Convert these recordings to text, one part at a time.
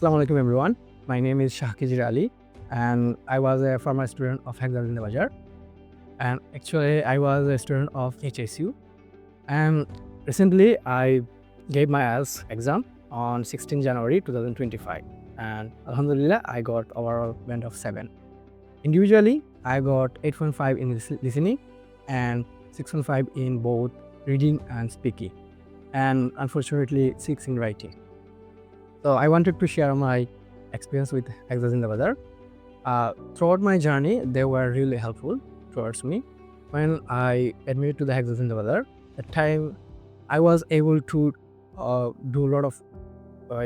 Assalamu alaikum everyone. My name is Shah Kizir Ali and I was a former student of HEXA'S Zindabazar, and actually I was a student of HSU, and recently I gave my IELTS exam on 16 January 2025, and Alhamdulillah I got overall band of 7. Individually I got 8.5 in listening and 6.5 in both reading and speaking, and unfortunately 6 in writing. So I wanted to share my experience with Hexas in the weather. Throughout my journey, they were really helpful towards me. When I admitted to the Hexas in the weather, at time I was able to do a lot of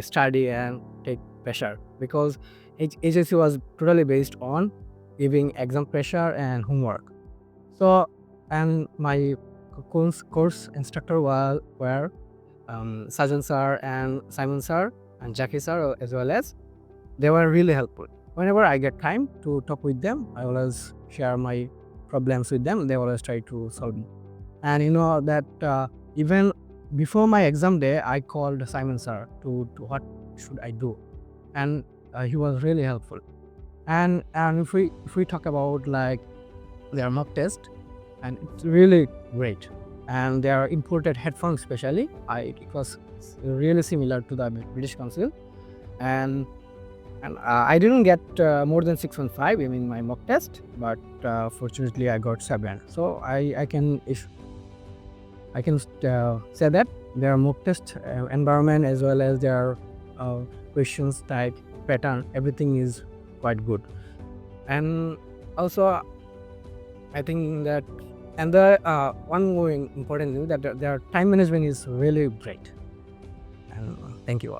study and take pressure, because HSC was totally based on giving exam pressure and homework. So, and my course instructor were Sajan sir and Simon sir and Jackie sir, as well as they were really helpful. Whenever I get time to talk with them, I always share my problems with them. They always try to solve me. And you know that even before my exam day, I called Simon sir to what should I do, and he was really helpful. And if we talk about like their mock test, and it's really great. And their imported headphones, especially, it was really similar to the British Council, and I didn't get more than 6.5 in my mock test, but fortunately I got 7. So I can say that their mock test environment, as well as their questions type, pattern, everything is quite good. And also I think that, and the one more important thing, that their time management is really great. And thank you all.